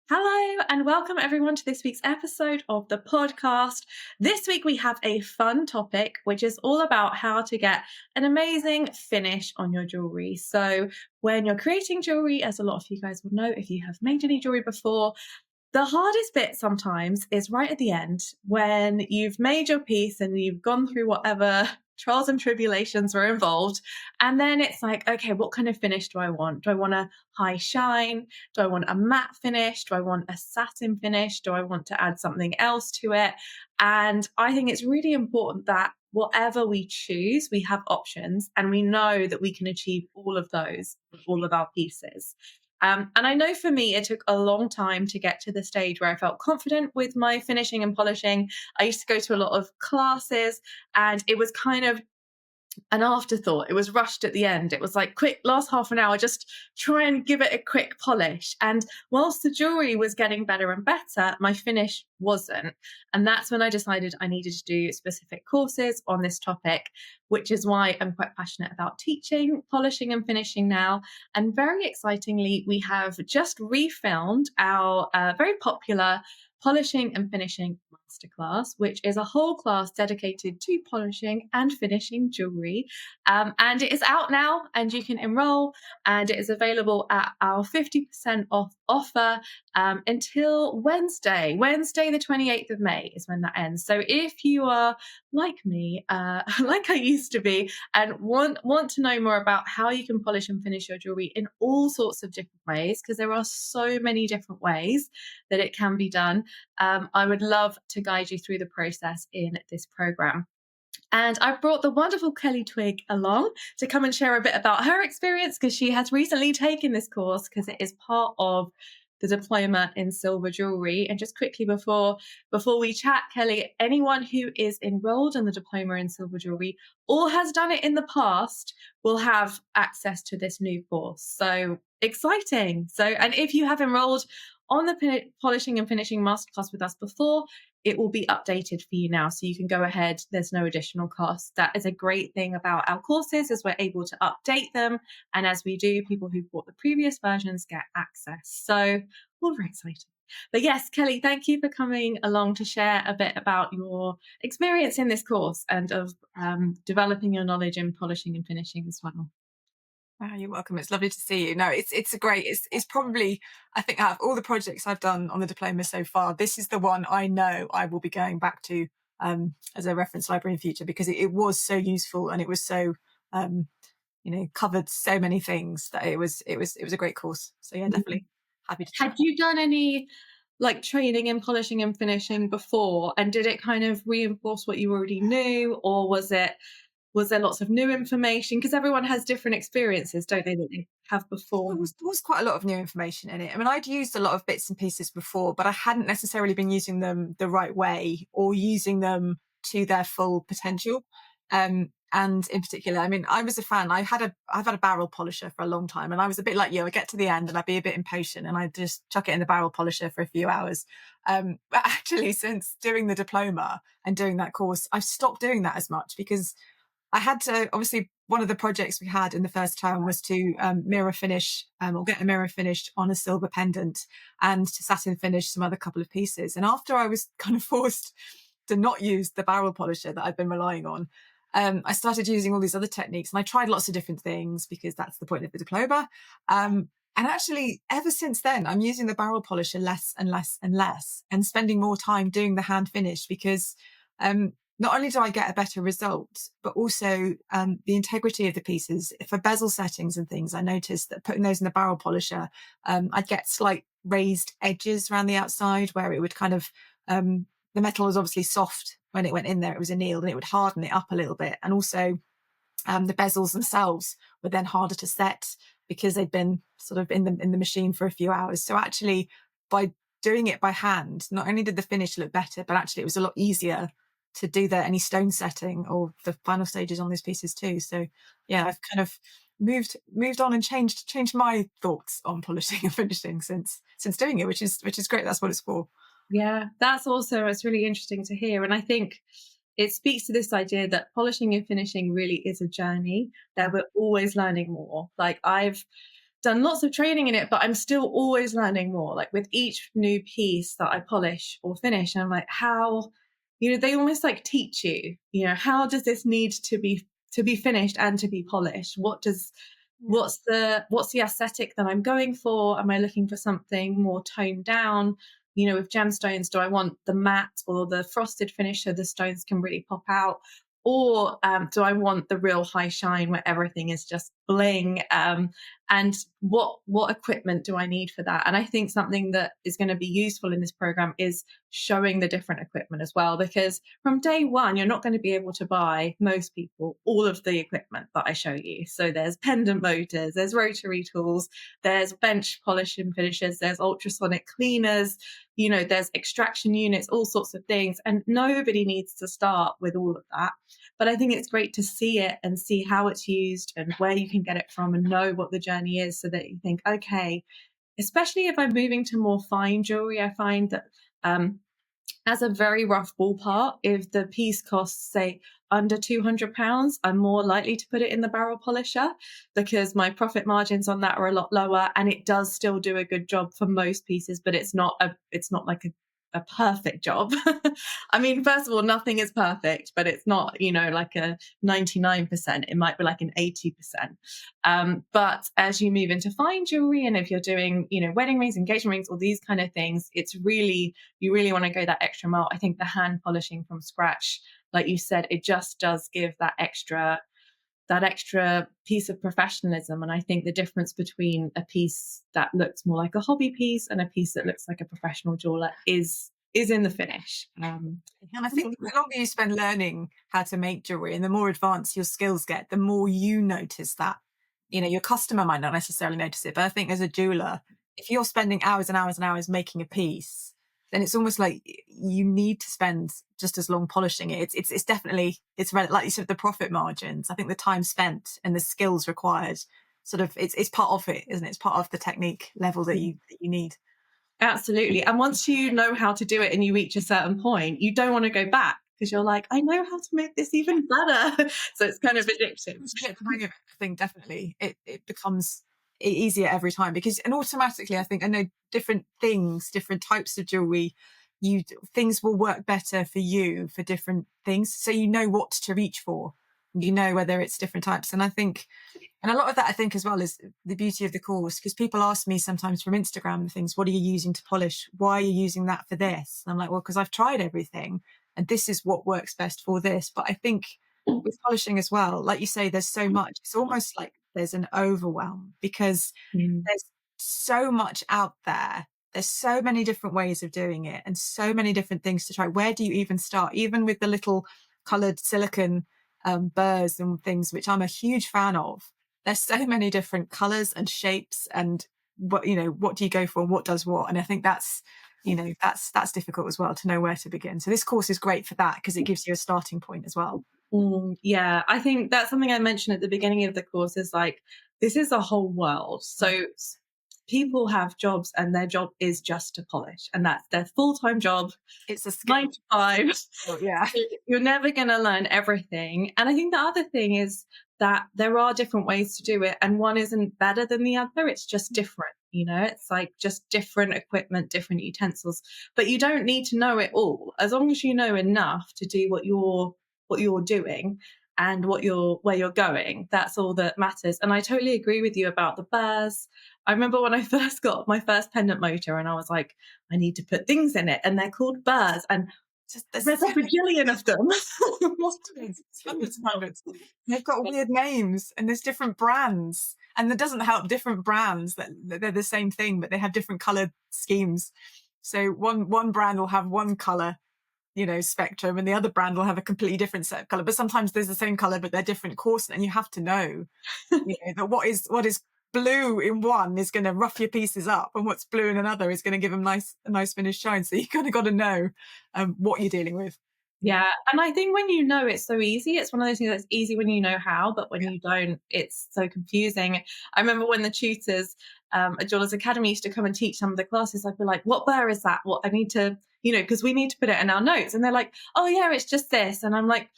Hello, and welcome everyone to this week's episode of the podcast. This week we have a fun topic, which is all about how to get an amazing finish on your jewelry. So, when you're creating jewelry, as a lot of you guys will know if you have made any jewelry before, the hardest bit sometimes is right at the end when you've made your piece and you've gone through whatever trials and tribulations were involved. And then it's like, okay, what kind of finish do I want? Do I want a high shine? Do I want a matte finish? Do I want a satin finish? Do I want to add something else to it? And I think it's really important that whatever we choose, we have options and we know that we can achieve all of those with all of our pieces. And I know for me, it took a long time to get to the stage where I felt confident with my finishing and polishing. I used to go to a lot of classes, and it was kind of an afterthought. It was rushed at the end. It was like, quick, last half an hour, just try and give it a quick polish. And whilst the jewelry was getting better and better, my finish wasn't. And that's when I decided I needed to do specific courses on this topic, which is why I'm quite passionate about teaching, polishing, and finishing now. And very excitingly, we have just refilmed our very popular Polishing and Finishing Masterclass, which is a whole class dedicated to polishing and finishing jewelry. And it is out now, and you can enroll, and it is available at our 50% off offer until Wednesday. Wednesday, the 28th of May is when that ends. So if you are like me, like I used to be, and want to know more about how you can polish and finish your jewelry in all sorts of different ways, because there are so many different ways that it can be done, I would love to guide you through the process in this program. And I've brought the wonderful Kelly Twigg along to come and share a bit about her experience, because she has recently taken this course because it is part of the Diploma in Silver Jewellery. And just quickly before we chat, Kelly, anyone who is enrolled in the Diploma in Silver Jewellery or has done it in the past will have access to this new course. So exciting. So, and if you have enrolled on the Polishing and Finishing Masterclass with us before, it will be updated for you now. So you can go ahead. There's no additional cost. That is a great thing about our courses, is we're able to update them. And as we do, people who've bought the previous versions get access. So all very exciting. But yes, Kelly, thank you for coming along to share a bit about your experience in this course and of developing your knowledge in polishing and finishing as well. Oh, you're welcome. It's lovely to see you. No, it's a great, it's probably, I think out of all the projects I've done on the diploma so far, this is the one I know I will be going back to as a reference library in future, because it was so useful, and it was so, um, covered so many things that it was a great course. So yeah, definitely happy to Had chat. you done any like training in polishing and finishing before? And did it kind of reinforce what you already knew? Or was there lots of new information? Because everyone has different experiences, don't they, that they have before? There was quite a lot of new information in it. I mean, I'd used a lot of bits and pieces before, but I hadn't necessarily been using them the right way or using them to their full potential. And in particular, I mean, I was a fan. I've had a barrel polisher for a long time, and I was a bit like you. I get to the end and I'd be a bit impatient, and I'd just chuck it in the barrel polisher for a few hours. But actually, since doing the diploma and doing that course, I've stopped doing that as much, because I had to, obviously, one of the projects we had in the first term was to mirror finish or get a mirror finished on a silver pendant, and to satin finish some other couple of pieces. And after I was kind of forced to not use the barrel polisher that I'd been relying on, I started using all these other techniques, and I tried lots of different things, because that's the point of the diploma. And actually, ever since then, I'm using the barrel polisher less and less and less, and spending more time doing the hand finish, because not only do I get a better result, but also the integrity of the pieces. For bezel settings and things, I noticed that putting those in the barrel polisher, I'd get slight raised edges around the outside, where it would kind of, the metal was obviously soft when it went in there. It was annealed, and it would harden it up a little bit. And also the bezels themselves were then harder to set, because they'd been sort of in the machine for a few hours. So actually, by doing it by hand, not only did the finish look better, but actually it was a lot easier to do any stone setting or the final stages on these pieces too. So yeah, I've kind of moved on and changed my thoughts on polishing and finishing since doing it, which is great. That's what it's for. Yeah, that's also, it's really interesting to hear. And I think it speaks to this idea that polishing and finishing really is a journey, that we're always learning more. Like I've done lots of training in it, but I'm still always learning more. Like with each new piece that I polish or finish, I'm like, how, they almost like teach you, how does this need to be finished and to be polished? Yeah. What's the aesthetic that I'm going for? Am I looking for something more toned down? With gemstones, do I want the matte or the frosted finish so the stones can really pop out? Or do I want the real high shine where everything is just bling? And what equipment do I need for that? And I think something that is going to be useful in this program is showing the different equipment as well, because from day one, you're not going to be able to buy, most people, all of the equipment that I show you. So there's pendant motors, there's rotary tools, there's bench polish and finishers, there's ultrasonic cleaners, there's extraction units, all sorts of things. And nobody needs to start with all of that. But I think it's great to see it and see how it's used and where you can get it from and know what the journey is, so that you think, okay, especially if I'm moving to more fine jewelry, I find that as a very rough ballpark, if the piece costs, say, under £200, I'm more likely to put it in the barrel polisher, because my profit margins on that are a lot lower, and it does still do a good job for most pieces, but it's not like a perfect job. I mean, first of all, nothing is perfect, but it's not, like a 99%. It might be like an 80%. But as you move into fine jewelry, and if you're doing, wedding rings, engagement rings, all these kind of things, you really want to go that extra mile. I think the hand polishing from scratch, like you said, it just does give that extra piece of professionalism. And I think the difference between a piece that looks more like a hobby piece and a piece that looks like a professional jeweler is in the finish. And I think the longer you spend learning how to make jewelry and the more advanced your skills get, the more you notice that. Your customer might not necessarily notice it, but I think as a jeweler, if you're spending hours and hours and hours making a piece, then it's almost like you need to spend just as long polishing it. It's definitely, like you said, the profit margins. I think the time spent and the skills required, sort of, it's part of it, isn't it? It's part of the technique level that you need. Absolutely. And once you know how to do it and you reach a certain point, you don't want to go back, because you're like, I know how to make this even better. So it's kind of addictive. Once you get the hang of it, I think definitely it becomes easier every time, and automatically, I think, I know different things, different types of jewelry, things will work better for you for different things. So you know what to reach for, whether it's different types. And I think, and a lot of that, I think, as well, is the beauty of the course, because people ask me sometimes from Instagram and things, what are you using to polish? Why are you using that for this? And I'm like, well, because I've tried everything and this is what works best for this. But I think with polishing as well, like you say, there's so much, it's almost like there's an overwhelm, because there's so much out there. There's so many different ways of doing it and so many different things to try. Where do you even start? Even with the little coloured silicone burrs and things, which I'm a huge fan of. There's so many different colours and shapes, and what do you go for and what does what? And I think that's difficult as well, to know where to begin. So this course is great for that, because it gives you a starting point as well. Yeah, I think that's something I mentioned at the beginning of the course, is like, this is a whole world. So people have jobs and their job is just to polish, and that's their full-time job. It's a skill. 9 to 5. Oh, yeah. You're never going to learn everything. And I think the other thing is that there are different ways to do it, and one isn't better than the other. It's just different. It's like just different equipment, different utensils, but you don't need to know it all. As long as you know enough to do what you're doing and where you're going, that's all that matters. And I totally agree with you about the burrs. I remember when I first got my first pendant motor, and I was like, I need to put things in it, and they're called burrs, and there's a bajillion of them. Hundreds. They've got weird names, and there's different brands, and that doesn't help. Different brands that they're the same thing, but they have different coloured schemes. So one brand will have one colour, spectrum, and the other brand will have a completely different set of colour. But sometimes there's the same colour, but they're different course, and you have to know, that what is blue in one is going to rough your pieces up, and what's blue in another is going to give them a nice finished shine. So you kind of got to know what you're dealing with. Yeah, and I think when you know, it's so easy. It's one of those things that's easy when you know how, but when you don't, it's so confusing. I remember when the tutors at Jewelers Academy used to come and teach some of the classes, I'd be like, what burr is that? What I need to, because we need to put it in our notes. And they're like, oh yeah, it's just this. And I'm like,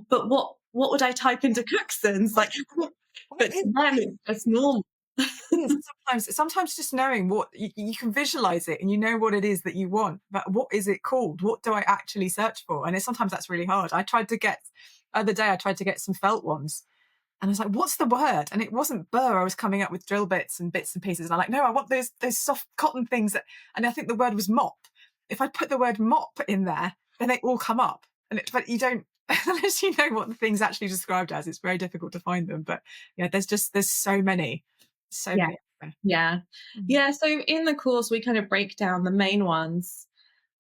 but what would I type into Cookstones? Like, but to them, it's normal. It is. Sometimes just knowing what you can visualize it and you know what it is that you want, but what is it called? What do I actually search for? And sometimes that's really hard. Other day I tried to get some felt ones, and I was like, what's the word? And it wasn't burr. I was coming up with drill bits and pieces. And I'm like, no, I want those soft cotton things and I think the word was mop. If I put the word mop in there, then they all come up. But you don't, unless you know what the thing's actually described as, it's very difficult to find them. But yeah, there's so many, so Yeah. many. Yeah. Mm. Yeah. So in the course, we kind of break down the main ones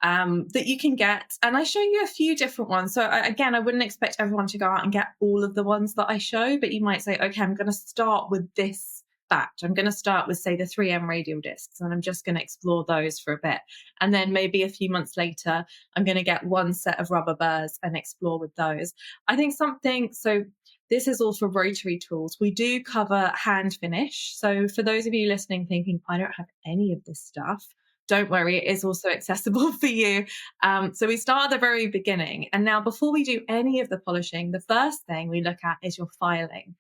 that you can get. And I show you a few different ones. So again, I wouldn't expect everyone to go out and get all of the ones that I show, but you might say, okay, I'm going to start with this batch. I'm going to start with, say, the 3M radial discs, and I'm just going to explore those for a bit. And then maybe a few months later, I'm going to get one set of rubber burrs and explore with those. I think so this is all for rotary tools. We do cover hand finish. So for those of you listening thinking, I don't have any of this stuff, don't worry, it is also accessible for you. So we start at the very beginning. And now, before we do any of the polishing, the first thing we look at is your filing.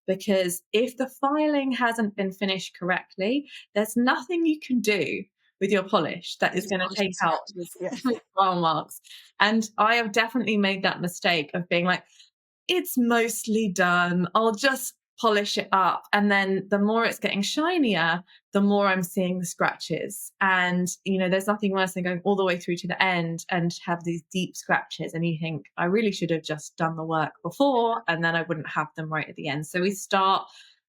Because if the filing hasn't been finished correctly, there's nothing you can do with your polish that is Just going to polishing take out scratches, yeah. trial marks. And I have definitely made that mistake of being like, it's mostly done. I'll just polish it up. And then the more it's getting shinier, the more I'm seeing the scratches. And, there's nothing worse than going all the way through to the end and have these deep scratches. And you think, I really should have just done the work before, and then I wouldn't have them right at the end. So we start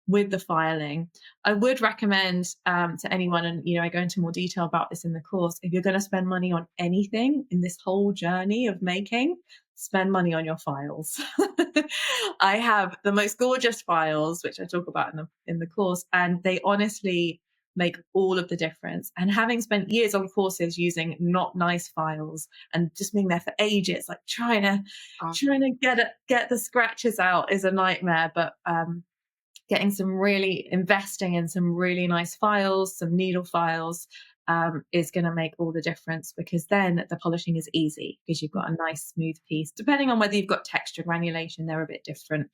with the filing. I would recommend to anyone, and I go into more detail about this in the course, if you're going to spend money on anything in this whole journey of making, spend money on your files. I have the most gorgeous files, which I talk about in the course, and they honestly make all of the difference. And having spent years on courses using not nice files and just being there for ages, like trying to get the scratches out is a nightmare. But investing in some really nice files, some needle files, is going to make all the difference, because then the polishing is easy because you've got a nice smooth piece. Depending on whether you've got texture granulation, they're a bit different.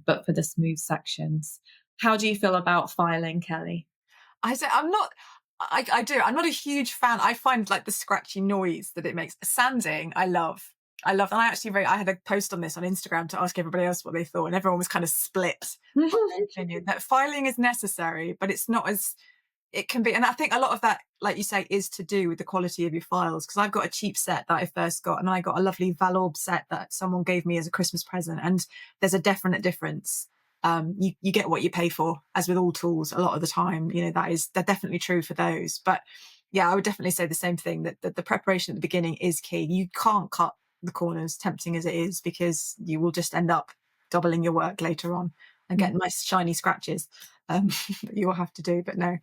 But for the smooth sections, how do you feel about filing, Kelly? I say I'm not. I do. I'm not a huge fan. I find like the scratchy noise that it makes. Sanding, I love. And I had a post on this on Instagram to ask everybody else what they thought, and everyone was kind of split on their opinion that filing is necessary, but it's not as it can be. And I think a lot of that, like you say, is to do with the quality of your files. Because I've got a cheap set that I first got, and I got a lovely Valorb set that someone gave me as a Christmas present, and there's a definite difference. You get what you pay for, as with all tools a lot of the time. They're definitely true for those. But yeah, I would definitely say the same thing, that the preparation at the beginning is key. You can't cut the corners, tempting as it is, because you will just end up doubling your work later on and get nice shiny scratches that you will have to do. But no,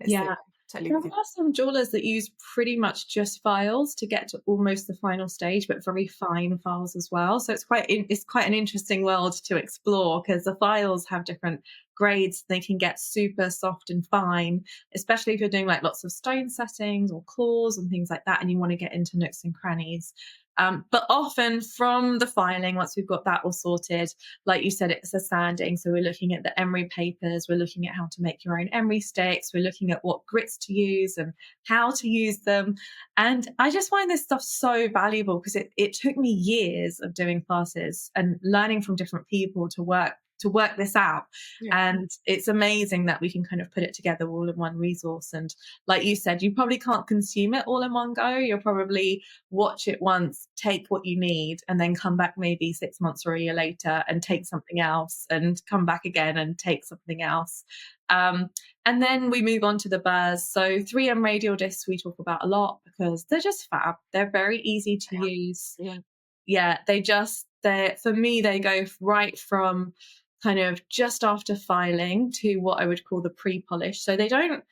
Yeah. totally There with you. are some jewelers that use pretty much just files to get to almost the final stage, but very fine files as well. So it's quite an interesting world to explore, because the files have different grades. They can get super soft and fine, especially if you're doing like lots of stone settings or claws and things like that, and you want to get into nooks and crannies. But often from the filing, once we've got that all sorted, like you said, it's a sanding. So we're looking at the emery papers, we're looking at how to make your own emery sticks, we're looking at what grits to use and how to use them. And I just find this stuff so valuable, because it took me years of doing classes and learning from different people to work this out. Yeah. And it's amazing that we can kind of put it together all in one resource. And like you said, you probably can't consume it all in one go. You'll probably watch it once, take what you need, and then come back maybe 6 months or a year later and take something else, and come back again and take something else. And then we move on to the burrs. So 3M radial discs we talk about a lot, because they're just fab. They're very easy to use. Yeah. Yeah, for me, they go right from kind of just after filing to what I would call the pre-polish. So they don't,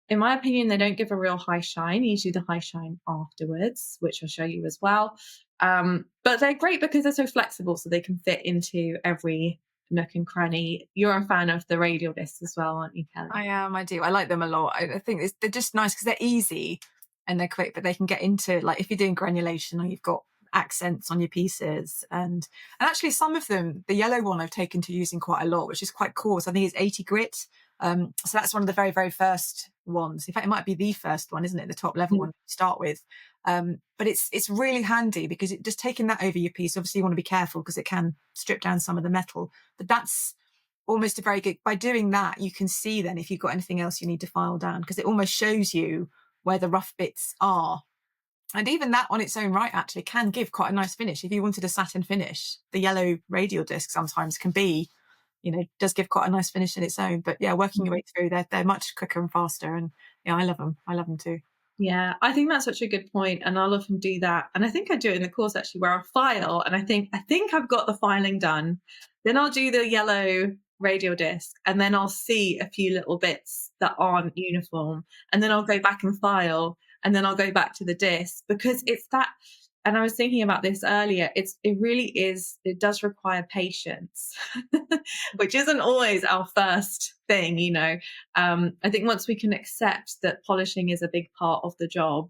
in my opinion, they don't give a real high shine. You do the high shine afterwards, which I'll show you as well. But they're great because they're so flexible, so they can fit into every nook and cranny. You're a fan of the radial discs as well, aren't you, Kelly? I am. I do. I like them a lot. I think they're just nice because they're easy and they're quick, but they can get into, like, if you're doing granulation or you've got accents on your pieces, and actually some of them, the yellow one I've taken to using quite a lot, which is quite cool. So I think it's 80 grit. So that's one of the very, very first ones. In fact, it might be the first one, isn't it? The top level Mm. one to start with. But it's really handy because just taking that over your piece, obviously you want to be careful because it can strip down some of the metal, but that's almost a very good, by doing that, you can see then if you've got anything else you need to file down, because it almost shows you where the rough bits are. And even that on its own right actually can give quite a nice finish. If you wanted a satin finish, the yellow radial disc sometimes can be, does give quite a nice finish in its own. But yeah, working your way through, they're much quicker and faster. And yeah, I love them. I love them too. Yeah, I think that's such a good point, and I'll often do that. And I think I do it in the course actually, where I'll file, and I think I've got the filing done. Then I'll do the yellow radial disc, and then I'll see a few little bits that aren't uniform, and then I'll go back and file, and then I'll go back to the disc because it's that. And I was thinking about this earlier. It really is. It does require patience, which isn't always our first thing. I think once we can accept that polishing is a big part of the job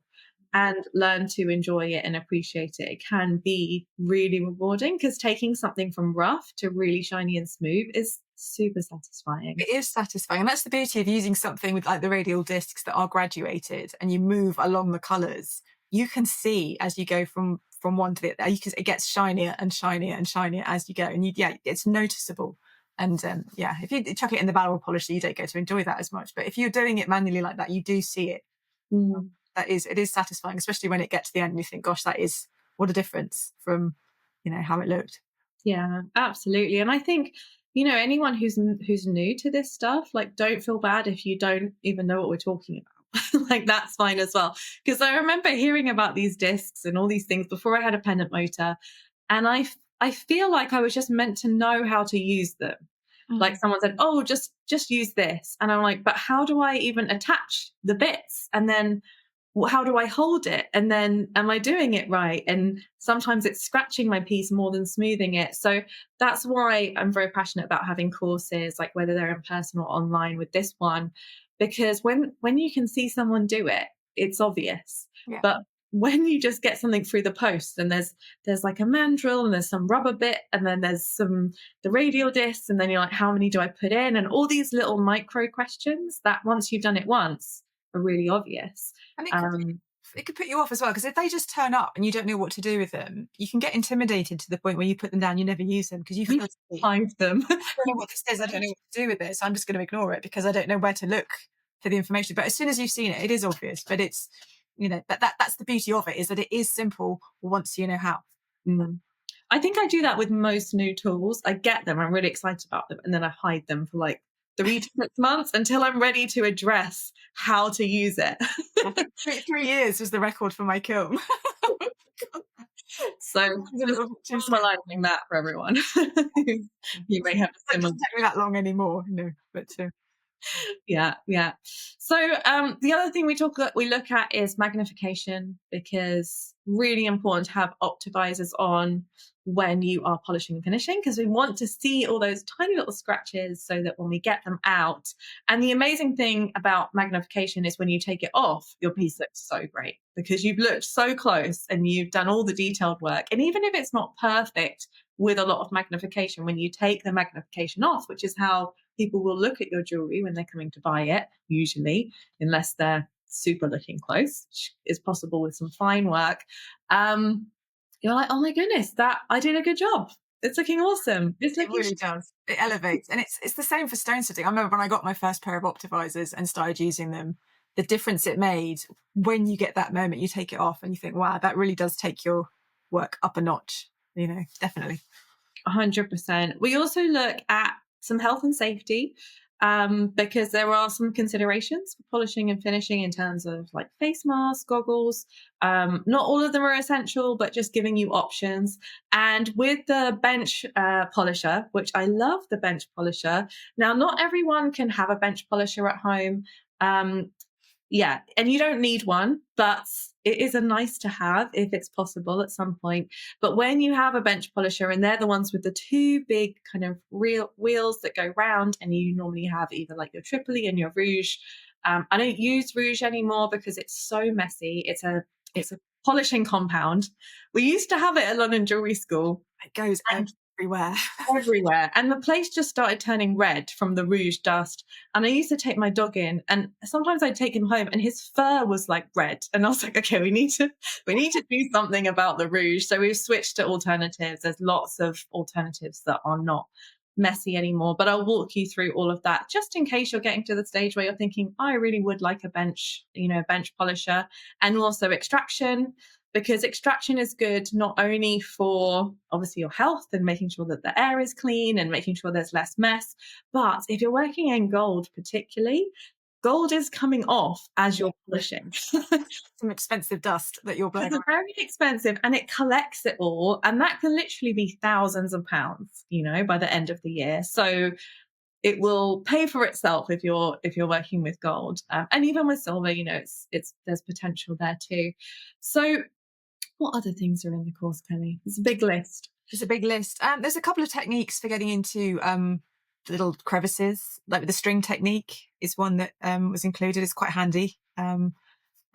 and learn to enjoy it and appreciate it, it can be really rewarding because taking something from rough to really shiny and smooth is super satisfying. It is satisfying. And that's the beauty of using something with like the radial discs that are graduated and you move along the colours. You can see as you go from one to the other, it gets shinier and shinier and shinier as you go. And it's noticeable. And yeah, if you chuck it in the barrel polisher, you don't get to enjoy that as much. But if you're doing it manually like that, you do see it. Mm. It is satisfying, especially when it gets to the end and you think, gosh, that is what a difference from, how it looked. Yeah, absolutely. And I think, anyone who's new to this stuff, like, don't feel bad if you don't even know what we're talking about. Like, that's fine as well. Because I remember hearing about these discs and all these things before I had a pendant motor, and I feel like I was just meant to know how to use them. Like, Mm. someone said, "Oh, just use this," and I'm like, "But how do I even attach the bits? And then how do I hold it? And then am I doing it right?" And sometimes it's scratching my piece more than smoothing it. So that's why I'm very passionate about having courses, like whether they're in person or online with this one, because when you can see someone do it, it's obvious. Yeah. But when you just get something through the post and there's like a mandrel and there's some rubber bit and then there's the radial discs and then you're like, how many do I put in? And all these little micro questions that once you've done it once are really obvious. And Um, it could put you off as well, because if they just turn up and you don't know what to do with them, you can get intimidated to the point where you put them down, you never use them because you you feel, I hide them. don't know what this is, I don't know what to do with this, I'm just going to ignore it because I don't know where to look for the information. But as soon as you've seen it, it is obvious. But it's, that's the beauty of it, is that it is simple once you know how. Mm. I think I do that with most new tools. I get them, I'm really excited about them, and then I hide them for like 3 to 6 months until I'm ready to address how to use it. I think 3 years was the record for my kiln. So It's a just little too scary. normalizing that for everyone. You may have a It similar. doesn't take me that long anymore, but Yeah, yeah. So the other thing we look at is magnification, because really important to have optimizers on when you are polishing and finishing, because we want to see all those tiny little scratches so that when we get them out. And the amazing thing about magnification is when you take it off, your piece looks so great because you've looked so close and you've done all the detailed work. And even if it's not perfect with a lot of magnification, when you take the magnification off, which is how people will look at your jewelry when they're coming to buy it, usually, unless they're super looking close, which is possible with some fine work. You're like, oh my goodness, that I did a good job. It's looking awesome. It's it looking. really does. It elevates. And it's the same for stone setting. I remember when I got my first pair of optimizers and started using them, the difference it made when you get that moment, you take it off and you think, wow, that really does take your work up a notch, definitely. 100%. We also look at some health and safety, because there are some considerations for polishing and finishing in terms of like face masks, goggles. Not all of them are essential, but just giving you options. And with the bench polisher, which I love the bench polisher. Now, not everyone can have a bench polisher at home. Um, yeah, and you don't need one, but it is a nice to have if it's possible at some point. But when you have a bench polisher, and they're the ones with the two big kind of real wheels that go round, and you normally have either like your Tripoli and your rouge. I don't use rouge anymore because it's so messy. It's a polishing compound. We used to have it at London Jewelry School, It goes and everywhere. everywhere. And the place just started turning red from the rouge dust. And I used to take my dog in, and sometimes I'd take him home and his fur was like red. And I was like, okay, we need to do something about the rouge. So we've switched to alternatives. There's lots of alternatives that are not messy anymore. But I'll walk you through all of that just in case you're getting to the stage where you're thinking, I really would like a bench, bench polisher, and also extraction, because extraction is good not only for obviously your health and making sure that the air is clean and making sure there's less mess, but if you're working in gold particularly, gold is coming off as Yeah. you're polishing. Some expensive dust that you're blowing It's around. very expensive and it collects it all, and that can literally be thousands of pounds, by the end of the year. So it will pay for itself if you're working with gold, and even with silver, it's there's potential there too. So what other things are in the course, Kelly? It's a big list. There's a big list. There's a couple of techniques for getting into the little crevices, like the string technique is one that was included. It's quite handy. And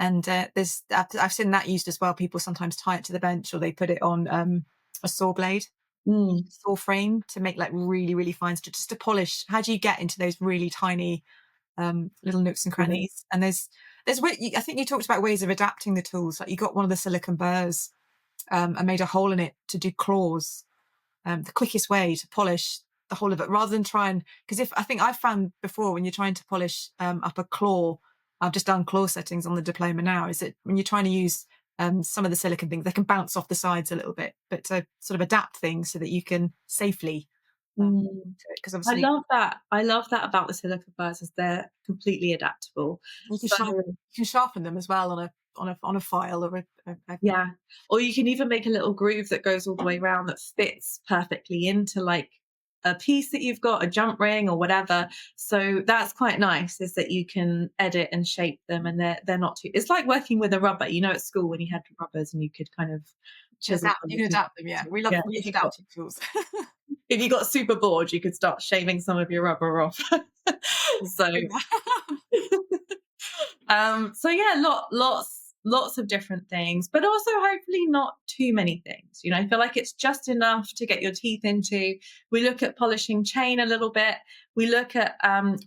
I've seen that used as well. People sometimes tie it to the bench, or they put it on a saw blade, Mm. saw frame, to make like really, really fine, just to polish. How do you get into those really tiny little nooks and crannies? And I think you talked about ways of adapting the tools. Like you got one of the silicone burrs and made a hole in it to do claws. The quickest way to polish the whole of it, rather than because if I think I've found before, when you're trying to polish up a claw, I've just done claw settings on the Diploma now, is that when you're trying to use some of the silicone things, they can bounce off the sides a little bit, but to sort of adapt things so that you can safely Mm. do it, because I obviously love that. I love that about the silica burrs is they're completely adaptable. you can So sharpen them as well on a file or a yeah, or you can even make a little groove that goes all the way around that fits perfectly into like a piece that you've got, a jump ring or whatever. So that's quite nice, is that you can edit and shape them, and they're not too. It's like working with a rubber. At school when you had rubbers and you could kind of chisel some you of can the adapt them. Yeah, we love yeah. we use adapting tools. If you got super bored, you could start shaving some of your rubber off. So so yeah, lots of different things, but also hopefully not too many things. I feel like it's just enough to get your teeth into. We look at polishing chain a little bit. We look at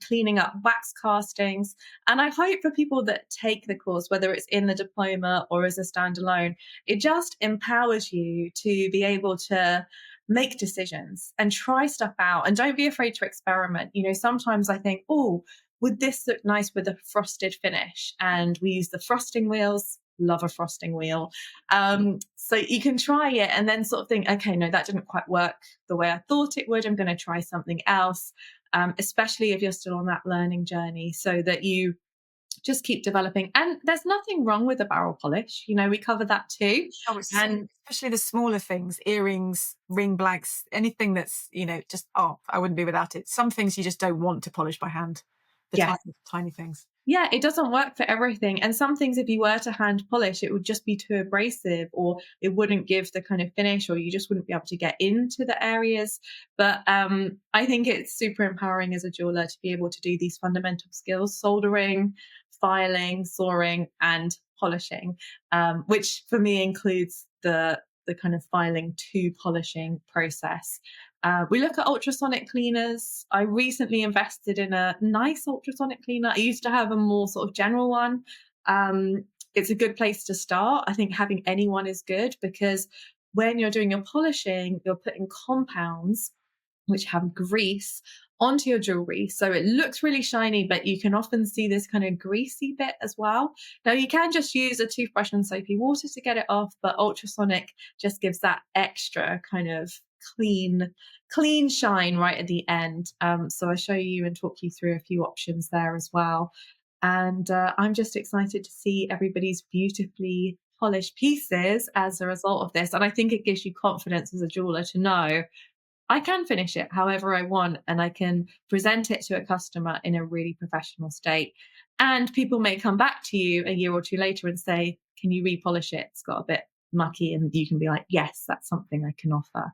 cleaning up wax castings. And I hope for people that take the course, whether it's in the diploma or as a standalone, it just empowers you to be able to make decisions and try stuff out, and don't be afraid to experiment. Sometimes I think, oh, would this look nice with a frosted finish? And we use the frosting wheels. Love a frosting wheel. So you can try it and then sort of think, okay, no, that didn't quite work the way I thought it would. I'm going to try something else, especially if you're still on that learning journey, so that you just keep developing. And there's nothing wrong with a barrel polish. We cover that too. Oh, it's And especially the smaller things, earrings, ring blanks, anything that's, just, I wouldn't be without it. Some things you just don't want to polish by hand, the yes, tiny, tiny things. yeah, it doesn't work for everything. And some things, if you were to hand polish, it would just be too abrasive, or it wouldn't give the kind of finish, or you just wouldn't be able to get into the areas. But I think it's super empowering as a jeweler to be able to do these fundamental skills: soldering, filing, sawing, and polishing, which for me includes the kind of filing to polishing process. We look at ultrasonic cleaners. I recently invested in a nice ultrasonic cleaner. I used to have a more sort of general one. It's a good place to start. I think having anyone is good, because when you're doing your polishing, you're putting compounds which have grease onto your jewelry. So it looks really shiny, but you can often see this kind of greasy bit as well. Now, you can just use a toothbrush and soapy water to get it off, but ultrasonic just gives that extra kind of clean shine right at the end. So I show you and talk you through a few options there as well. And I'm just excited to see everybody's beautifully polished pieces as a result of this. And I think it gives you confidence as a jeweler to know I can finish it however I want, and I can present it to a customer in a really professional state. And people may come back to you a year or two later and say, can you repolish it? It's got a bit mucky. And you can be like, yes, that's something I can offer.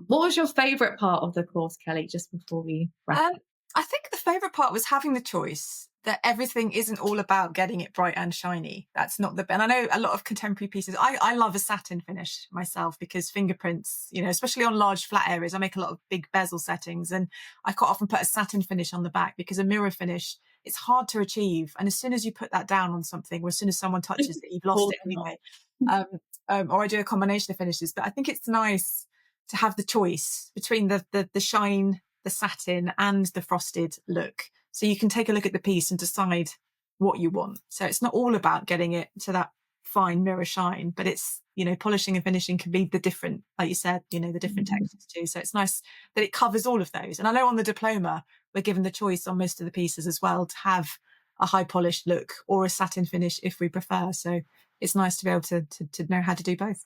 What was your favorite part of the course, Kelly, just before we wrap Um, up? I think the favorite part was having the choice. that everything isn't all about getting it bright and shiny. That's not the, and I know a lot of contemporary pieces. I love a satin finish myself because fingerprints, especially on large flat areas, I make a lot of big bezel settings, and I quite often put a satin finish on the back because a mirror finish, it's hard to achieve. And as soon as you put that down on something, or as soon as someone touches it, you've lost Falls it apart. anyway. Um, or I do a combination of finishes, but I think it's nice to have the choice between the shine, the satin, and the frosted look. So you can take a look at the piece and decide what you want. So it's not all about getting it to that fine mirror shine, but it's, polishing and finishing can be the different, like you said, the different textures too. So it's nice that it covers all of those. And I know on the Diploma, we're given the choice on most of the pieces as well to have a high polished look or a satin finish if we prefer. So it's nice to be able to know how to do both.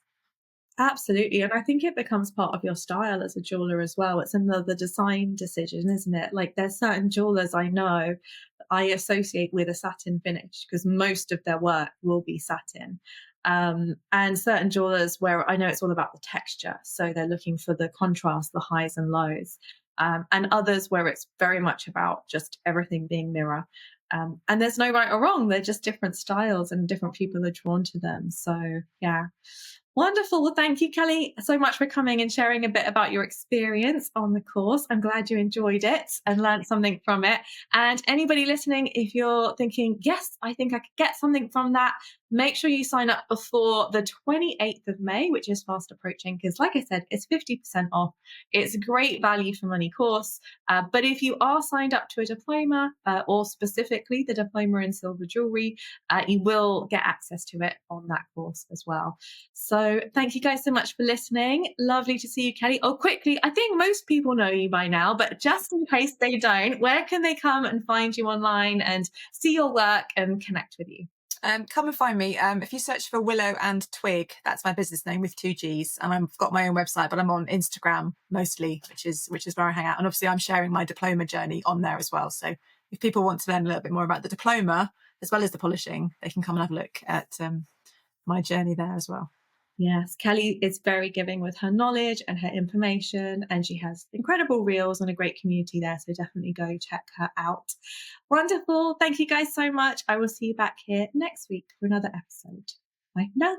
Absolutely. And I think it becomes part of your style as a jeweler as well. It's another design decision, isn't it? Like there's certain jewelers I know that I associate with a satin finish because most of their work will be satin. And certain jewelers where I know it's all about the texture. So they're looking for the contrast, the highs and lows. And others where it's very much about just everything being mirror. And there's no right or wrong. They're just different styles and different people are drawn to them. So, yeah. Wonderful. Well, thank you, Kelly, so much for coming and sharing a bit about your experience on the course. I'm glad you enjoyed it and learned something from it. And anybody listening, if you're thinking, yes, I think I could get something from that, make sure you sign up before the 28th of May, which is fast approaching, because like I said, it's 50% off. It's a great value for money course. But if you are signed up to a diploma, or specifically the diploma in silver jewelry, you will get access to it on that course as well. So thank you guys so much for listening. Lovely to see you, Kelly. Oh, quickly, I think most people know you by now, but just in case they don't, where can they come and find you online and see your work and connect with you? Come and find me. If you search for Willow and Twig, that's my business name with two G's. And I've got my own website, but I'm on Instagram mostly, which is where I hang out. And obviously I'm sharing my diploma journey on there as well. So if people want to learn a little bit more about the diploma as well as the polishing, they can come and have a look at my journey there as well. Yes, Kelly is very giving with her knowledge and her information, and she has incredible reels and a great community there. So definitely go check her out. Wonderful. Thank you guys so much. I will see you back here next week for another episode. Bye for now.